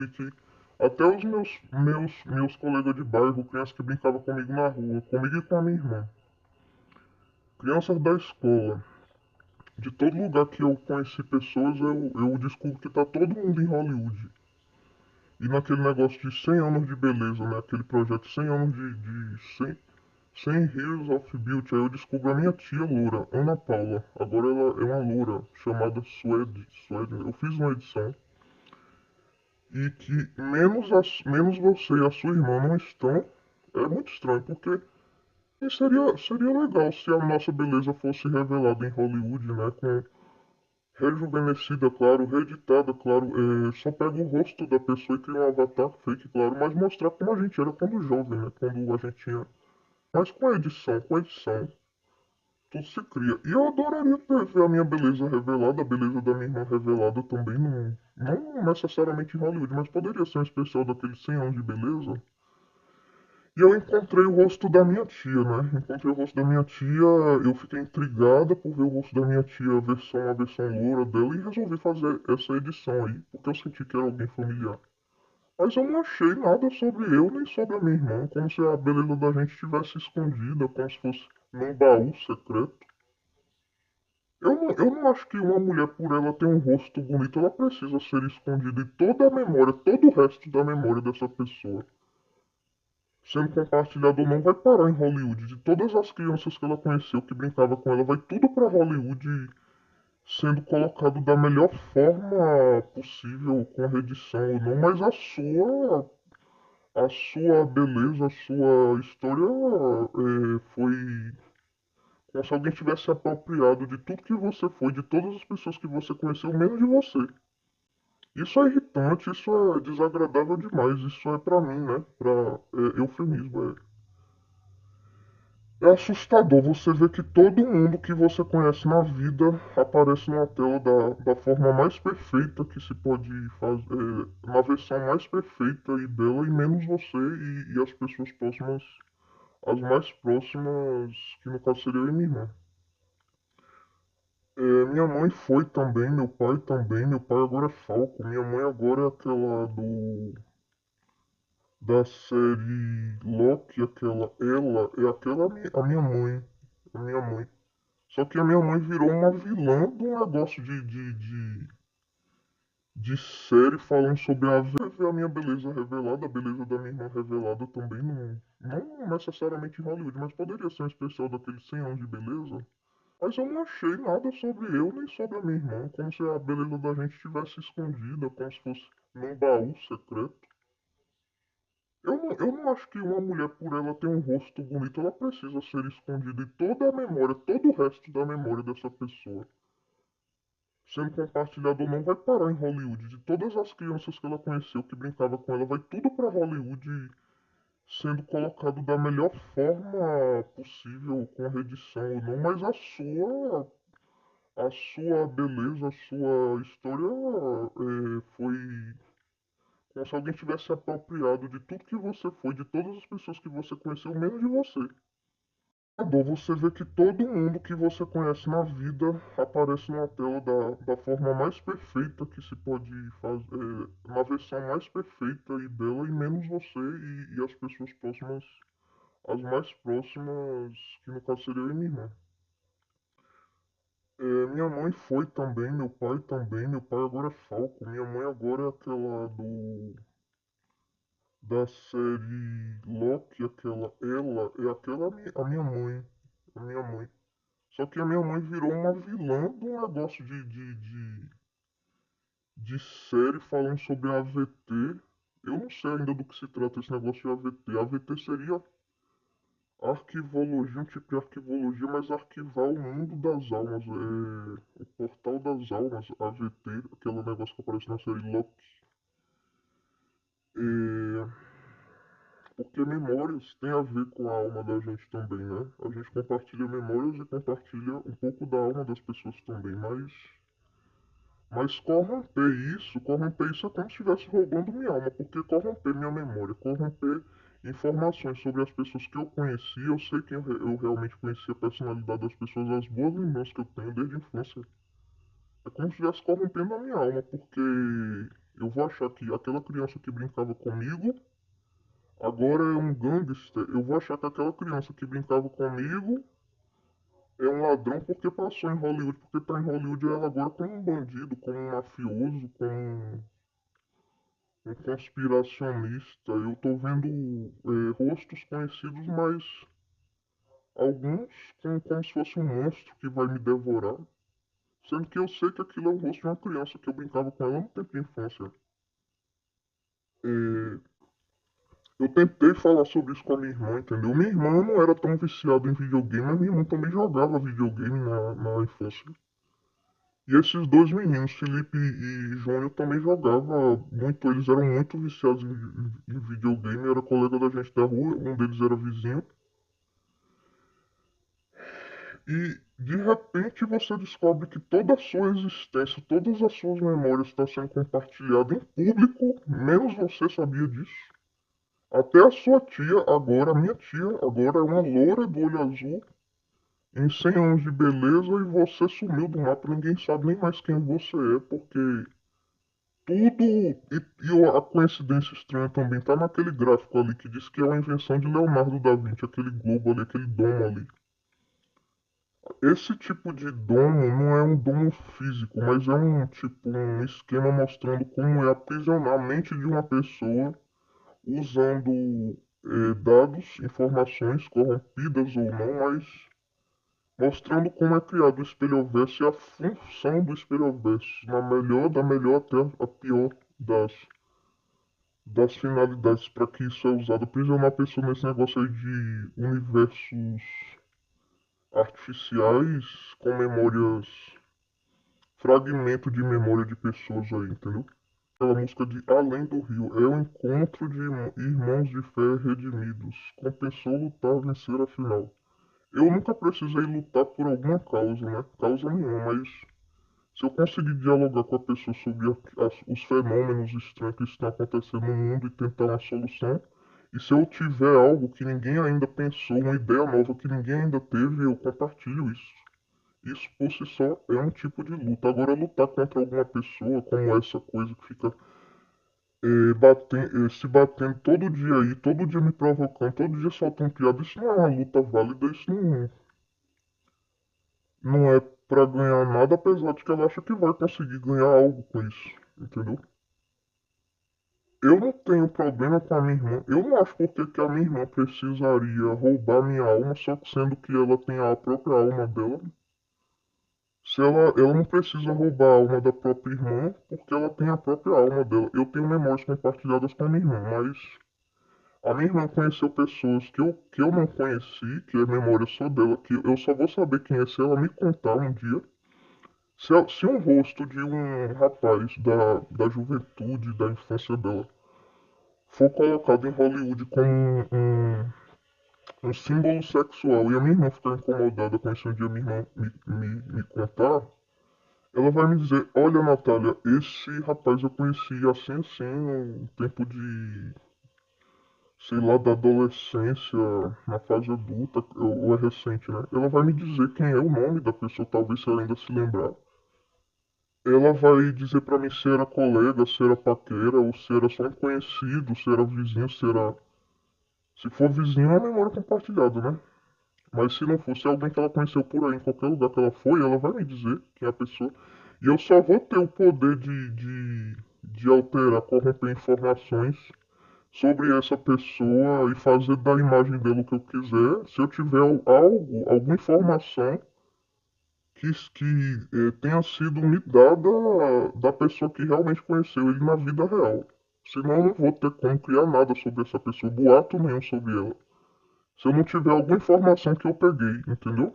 E que até os meus colegas de bairro, crianças que brincavam comigo na rua, comigo e com a minha irmã, crianças da escola, de todo lugar que eu conheci pessoas, eu descubro que tá todo mundo em Hollywood. E naquele negócio de 100 anos de beleza, né? Aquele projeto 100 anos de 100 Years of Beauty. Aí eu descubro a minha tia loura, Ana Paula. Agora ela é uma loura chamada Suede. Eu fiz uma edição e que menos você e a sua irmã não estão. É muito estranho, porque seria legal se a nossa beleza fosse revelada em Hollywood, né? Com rejuvenescida, claro, reeditada, claro. Só pega o rosto da pessoa e cria um avatar fake, claro, mas mostrar como a gente era quando jovem, né? Quando a gente tinha. Mas com edição, tudo se cria. E eu adoraria ver a minha beleza revelada, a beleza da minha irmã revelada também, não necessariamente em Hollywood, mas poderia ser um especial daqueles 100 anos de beleza. E eu encontrei o rosto da minha tia, né? Encontrei o rosto da minha tia, eu fiquei intrigada por ver o rosto da minha tia, a versão loura dela, e resolvi fazer essa edição aí, porque eu senti que era alguém familiar. Mas eu não achei nada sobre eu nem sobre a minha irmã, como se a beleza da gente estivesse escondida, como se fosse num baú secreto. Eu não acho que uma mulher, por ela ter um rosto bonito, ela precisa ser escondida e toda a memória, todo o resto da memória dessa pessoa sendo compartilhado ou não, vai parar em Hollywood. De todas as crianças que ela conheceu, que brincava com ela, vai tudo para Hollywood sendo colocado da melhor forma possível, com reedição ou não, mas a sua beleza, a sua história foi como se alguém tivesse se apropriado de tudo que você foi, de todas as pessoas que você conheceu, menos de você. Isso é irritante, isso é desagradável demais, isso é pra mim, né? Eufemismo, é assustador você ver que todo mundo que você conhece na vida aparece numa tela da forma mais perfeita que se pode fazer, na versão mais perfeita e bela, e menos você e as pessoas próximas, as mais próximas, que no caso seria eu e minha irmã. Minha mãe foi também, meu pai também, meu pai agora é Falco, minha mãe agora é aquela da série Loki, ela é aquela a minha mãe, a minha mãe. Só que a minha mãe virou uma vilã de um negócio de série falando sobre a minha beleza revelada, a beleza da minha irmã revelada também, não necessariamente em Hollywood, mas poderia ser um especial daqueles 100 anos de beleza. Mas eu não achei nada sobre eu nem sobre a minha irmã, como se a beleza da gente estivesse escondida, como se fosse num baú secreto. Eu não acho que uma mulher, por ela ter um rosto bonito, ela precisa ser escondida e toda a memória, todo o resto da memória dessa pessoa sendo compartilhado ou não, vai parar em Hollywood. De todas as crianças que ela conheceu, que brincava com ela, vai tudo para Hollywood sendo colocado da melhor forma possível, com reedição ou não, mas a sua beleza, a sua história foi como se alguém tivesse se apropriado de tudo que você foi, de todas as pessoas que você conheceu, menos de você. Bom, você vê que todo mundo que você conhece na vida aparece na tela da forma mais perfeita que se pode fazer, na versão mais perfeita e bela, e menos você e as pessoas próximas, as mais próximas, que no caso seria eu e minha irmã. Minha mãe foi também, meu pai também, meu pai agora é Falco, minha mãe agora é aquela da série Loki, ela é aquela a minha mãe, a minha mãe. Só que a minha mãe virou uma vilã de um negócio de série falando sobre a AVT. Eu não sei ainda do que se trata esse negócio de AVT. AVT seria arquivologia, um tipo de arquivologia, mas arquivar o mundo das almas. O portal das almas, AVT, aquele negócio que aparece na série Loki. É, porque memórias tem a ver com a alma da gente também, né? A gente compartilha memórias e compartilha um pouco da alma das pessoas também, mas corromper isso é como se estivesse roubando minha alma, porque corromper minha memória, corromper informações sobre as pessoas que eu conheci, eu sei que eu realmente conheci a personalidade das pessoas, as boas lembranças que eu tenho desde a infância. É como se estivesse corrompendo a minha alma, porque Eu vou achar que aquela criança que brincava comigo agora é um gangster. Eu vou achar que aquela criança que brincava comigo é um ladrão porque passou em Hollywood, porque tá em Hollywood ela agora como um bandido, como um mafioso, como um conspiracionista. Eu tô vendo rostos conhecidos, mas alguns como se fosse um monstro que vai me devorar. Sendo que eu sei que aquilo é o rosto de uma criança que eu brincava com ela no tempo de infância. É, eu tentei falar sobre isso com a minha irmã, entendeu? Minha irmã não era tão viciada em videogame, mas minha irmã também jogava videogame na infância. E esses dois meninos, Felipe e Júnior, também jogavam muito. Eles eram muito viciados em videogame. Era colega da gente da rua, um deles era vizinho. E de repente você descobre que toda a sua existência, todas as suas memórias estão sendo compartilhadas em público, menos você sabia disso. Até a sua tia, agora, a minha tia, agora é uma loura do olho azul, em 100 anos de beleza, e você sumiu do mapa, ninguém sabe nem mais quem você é, porque tudo. E a coincidência estranha também tá naquele gráfico ali que diz que é uma invenção de Leonardo da Vinci, aquele globo ali, aquele domo ali. Esse tipo de domo não é um domo físico, mas é um tipo um esquema mostrando como é aprisionar a mente de uma pessoa usando dados, informações corrompidas ou não, mas mostrando como é criado o espelhoverso e a função do espelhoverso, na melhor, da melhor até a pior das finalidades para que isso é usado. Aprisionar a pessoa nesse negócio aí de universos artificiais com memórias, fragmento de memória de pessoas aí, entendeu? Aquela música de Além do Rio é o encontro de irmãos de fé redimidos. Compensou lutar, vencer a final. Eu nunca precisei lutar por alguma causa, né? Causa nenhuma, mas se eu conseguir dialogar com a pessoa sobre os fenômenos estranhos que estão acontecendo no mundo e tentar uma solução, e se eu tiver algo que ninguém ainda pensou, uma ideia nova que ninguém ainda teve, eu compartilho isso. Isso por si só é um tipo de luta. Agora, lutar contra alguma pessoa, como essa coisa que fica se batendo todo dia aí, todo dia me provocando, todo dia soltando piada, isso não é uma luta válida, isso não é pra ganhar nada, apesar de que ela acha que vai conseguir ganhar algo com isso, entendeu? Eu não tenho problema com a minha irmã. Eu não acho porque que a minha irmã precisaria roubar minha alma, só que sendo que ela tem a própria alma dela. Se ela não precisa roubar a alma da própria irmã, porque ela tem a própria alma dela. Eu tenho memórias compartilhadas com a minha irmã, mas a minha irmã conheceu pessoas que eu não conheci, que é memória só dela, que eu só vou saber quem é se ela me contar um dia. Se um rosto de um rapaz da juventude, da infância dela, for colocado em Hollywood como um símbolo sexual e a minha irmã ficar incomodada com isso um dia minha irmã me contar, ela vai me dizer, olha Natália, esse rapaz eu conheci assim assim no tempo de, sei lá, da adolescência, na fase adulta, ou é recente, né? Ela vai me dizer quem é o nome da pessoa, talvez se ela ainda se lembrar. Ela vai dizer pra mim se era colega, se era paquera, ou se era só um conhecido, se era vizinho, se era. Se for vizinho, é memória compartilhada, né? Mas se não fosse alguém que ela conheceu por aí, em qualquer lugar que ela foi, ela vai me dizer quem é a pessoa. E eu só vou ter o poder de alterar, corromper informações sobre essa pessoa e fazer da imagem dela o que eu quiser, se eu tiver algo, alguma informação que tenha sido me dada da pessoa que realmente conheceu ele na vida real. Senão eu não vou ter como criar nada sobre essa pessoa, boato nenhum sobre ela. Se eu não tiver alguma informação que eu peguei, entendeu?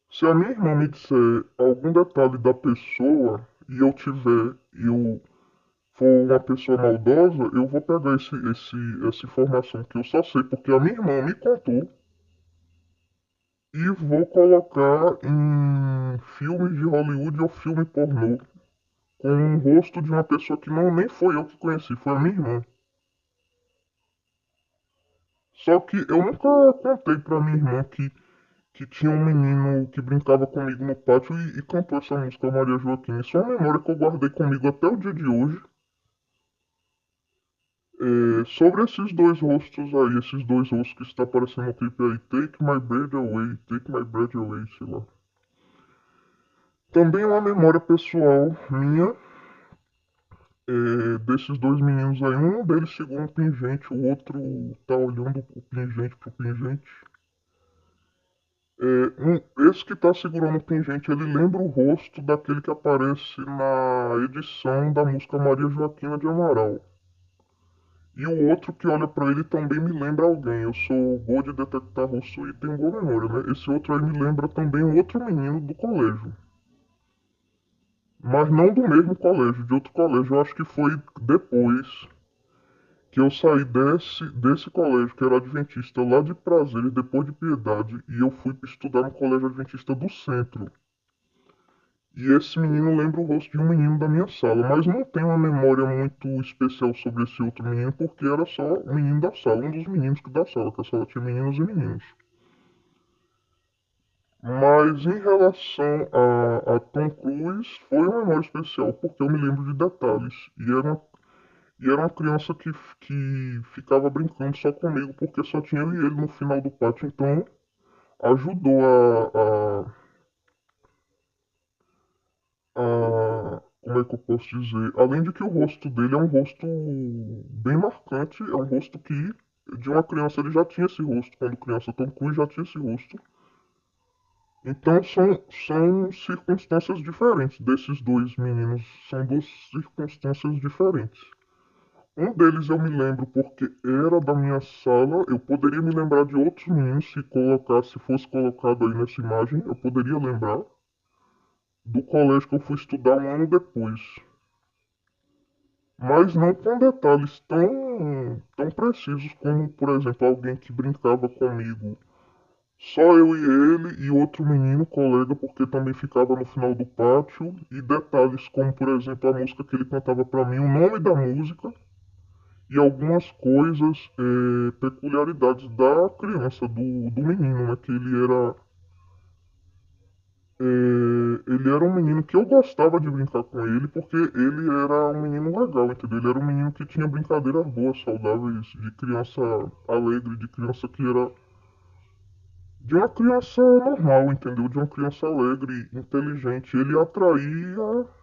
Se a minha irmã me disser algum detalhe da pessoa e eu for uma pessoa maldosa, eu vou pegar essa informação que eu só sei porque a minha irmã me contou e vou colocar em filmes de Hollywood ou filme pornô com o rosto de uma pessoa que não nem foi eu que conheci, foi a minha irmã. Só que eu nunca contei pra minha irmã que que tinha um menino que brincava comigo no pátio e cantou essa música Maria Joaquina. Isso é uma memória que eu guardei comigo até o dia de hoje. Sobre esses dois rostos aí, esses dois rostos que está aparecendo no clipe aí, Take My Breath Away, sei lá. Também é uma memória pessoal minha, desses dois meninos aí. Um deles segura um pingente, o outro tá olhando o pingente pro pingente. Esse que tá segurando o pingente, ele lembra o rosto daquele que aparece na edição da música Maria Joaquina de Amaral. E o outro que olha pra ele também me lembra alguém. Eu sou boa de detectar rosto e tenho boa memória, né? Esse outro aí me lembra também um outro menino do colégio. Mas não do mesmo colégio, de outro colégio. Eu acho que foi depois que eu saí desse colégio, que era adventista, lá de Prazeres, depois de Piedade, e eu fui estudar no colégio adventista do centro. E esse menino lembra o rosto de um menino da minha sala, mas não tenho uma memória muito especial sobre esse outro menino, porque era só o menino da sala, um dos meninos da sala, que a sala tinha meninos e meninos. Mas em relação a Tom Cruise, foi uma memória especial, porque eu me lembro de detalhes. E era uma criança que ficava brincando só comigo, porque só tinha eu e ele no final do pátio, então ajudou como é que eu posso dizer? Além de que o rosto dele é um rosto bem marcante, é um rosto que de uma criança ele já tinha esse rosto, quando criança Tom Cruise já tinha esse rosto. Então são circunstâncias diferentes desses dois meninos, são duas circunstâncias diferentes. Um deles eu me lembro porque era da minha sala, eu poderia me lembrar de outros meninos se fosse colocado aí nessa imagem, eu poderia lembrar do colégio que eu fui estudar um ano depois. Mas não com detalhes tão precisos como, por exemplo, alguém que brincava comigo. Só eu e ele e outro menino, colega, porque também ficava no final do pátio. E detalhes como, por exemplo, a música que ele cantava para mim, o nome da música e algumas coisas, peculiaridades da criança, do menino, né? Que ele era um menino que eu gostava de brincar com ele, porque ele era um menino legal, entendeu? Ele era um menino que tinha brincadeiras boas, saudáveis, de criança alegre, de criança que era. De uma criança normal, entendeu? De uma criança alegre, inteligente. Ele atraía outras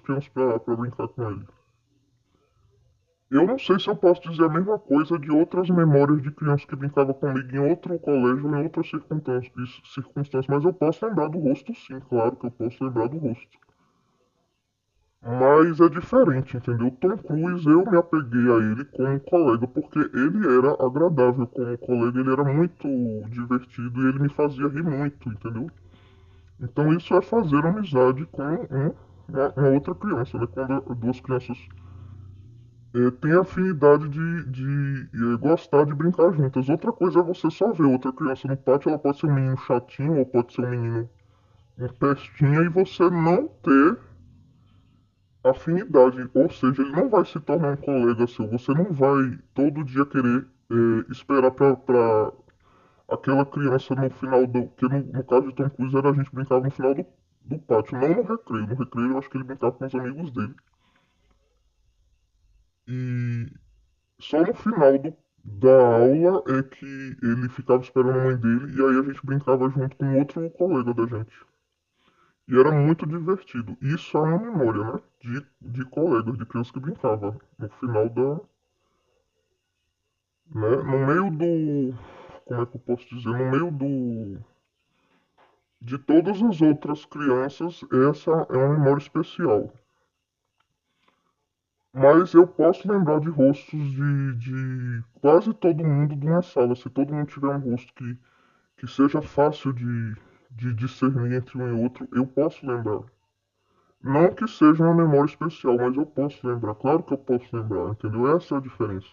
crianças pra brincar com ele. Eu não sei se eu posso dizer a mesma coisa de outras memórias de criança que brincava comigo em outro colégio, em outras circunstâncias, mas eu posso lembrar do rosto sim, claro que eu posso lembrar do rosto. Mas é diferente, entendeu? Tom Cruise, eu me apeguei a ele como colega, porque ele era agradável como colega, ele era muito divertido e ele me fazia rir muito, entendeu? Então isso é fazer amizade com uma outra criança, né? Quando duas crianças têm afinidade de gostar de brincar juntas. Outra coisa é você só ver outra criança no pátio, ela pode ser um menino chatinho ou pode ser um menino um pestinha e você não ter afinidade, ou seja, ele não vai se tornar um colega seu, você não vai todo dia querer esperar pra aquela criança no final que no caso de Tom Cruise era a gente brincava no final do pátio, não no recreio. No recreio eu acho que ele brincava com os amigos dele. E só no final da aula é que ele ficava esperando a mãe dele e aí a gente brincava junto com outro colega da gente. E era muito divertido. Isso é uma memória, né? De colegas, de crianças que brincava. No final da. Né? No meio do. Como é que eu posso dizer? No meio de todas as outras crianças, essa é uma memória especial. Mas eu posso lembrar de rostos de quase todo mundo de uma sala. Se todo mundo tiver um rosto que seja fácil de discernir entre um e outro, eu posso lembrar. Não que seja uma memória especial, mas eu posso lembrar. Claro que eu posso lembrar, entendeu? Essa é a diferença.